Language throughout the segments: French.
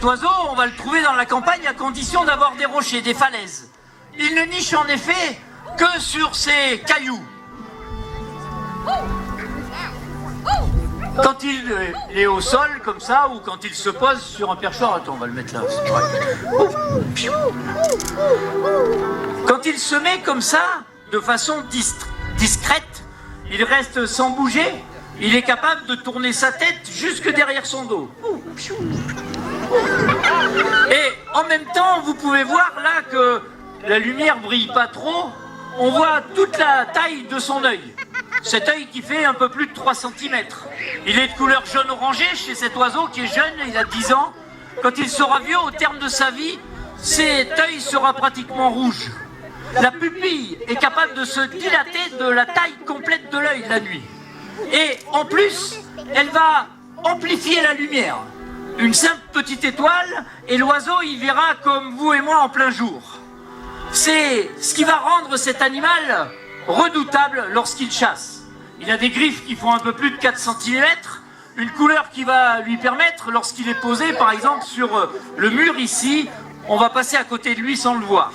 cet oiseau, on va le trouver dans la campagne à condition d'avoir des rochers, des falaises. Il ne niche en effet que sur ces cailloux. Quand il est au sol comme ça, ou quand il se pose sur un perchoir, attends, on va le mettre là. Quand il se met comme ça, de façon discrète, il reste sans bouger, il est capable de tourner sa tête jusque derrière son dos. Et en même temps, vous pouvez voir là que la lumière brille pas trop, on voit toute la taille de son œil. Cet œil qui fait un peu plus de 3 cm. Il est de couleur jaune-orangé chez cet oiseau qui est jeune, il a 10 ans. Quand il sera vieux, au terme de sa vie, cet œil sera pratiquement rouge. La pupille est capable de se dilater de la taille complète de l'œil la nuit. Et en plus, elle va amplifier la lumière. Une simple petite étoile, et l'oiseau il verra comme vous et moi en plein jour. C'est ce qui va rendre cet animal redoutable lorsqu'il chasse. Il a des griffes qui font un peu plus de 4 cm, une couleur qui va lui permettre, lorsqu'il est posé par exemple sur le mur ici, on va passer à côté de lui sans le voir.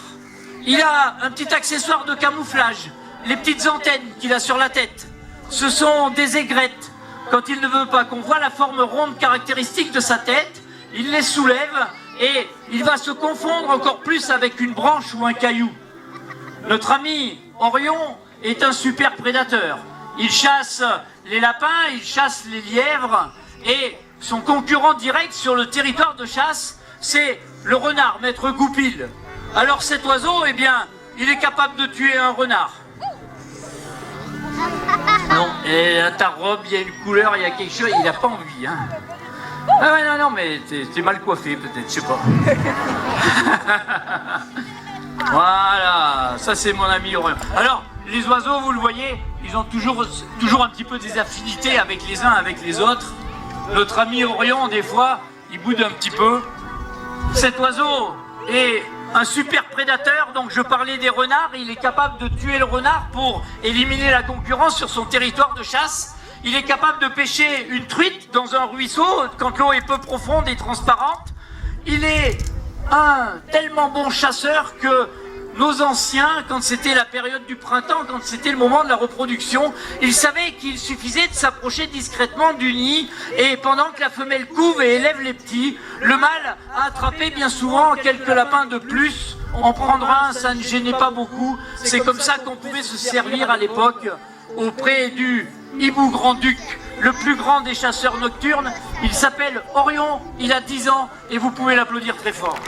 Il a un petit accessoire de camouflage, les petites antennes qu'il a sur la tête. Ce sont des aigrettes. Quand il ne veut pas qu'on voit la forme ronde caractéristique de sa tête, il les soulève et il va se confondre encore plus avec une branche ou un caillou. Notre ami Orion est un super prédateur. Il chasse les lapins, il chasse les lièvres et son concurrent direct sur le territoire de chasse, c'est le renard, maître Goupil. Alors cet oiseau, eh bien, il est capable de tuer un renard. Non, et à ta robe, il y a une couleur, il y a quelque chose, il n'a pas envie, hein. Ah ouais, non, mais t'es mal coiffé peut-être, je sais pas. Voilà, ça c'est mon ami Orion. Alors, les oiseaux, vous le voyez, ils ont toujours un petit peu des affinités avec les uns, avec les autres. Notre ami Orion, des fois, il boude un petit peu. Cet oiseau est un super prédateur, donc je parlais des renards, il est capable de tuer le renard pour éliminer la concurrence sur son territoire de chasse. Il est capable de pêcher une truite dans un ruisseau quand l'eau est peu profonde et transparente. Il est un tellement bon chasseur que nos anciens, quand c'était la période du printemps, quand c'était le moment de la reproduction, ils savaient qu'il suffisait de s'approcher discrètement du nid et pendant que la femelle couve et élève les petits, le mâle a attrapé bien souvent quelques lapins de plus. En prendre un, ça ne gênait pas beaucoup. C'est comme ça qu'on pouvait se servir à l'époque auprès du hibou grand-duc, le plus grand des chasseurs nocturnes. Il s'appelle Orion, il a 10 ans et vous pouvez l'applaudir très fort.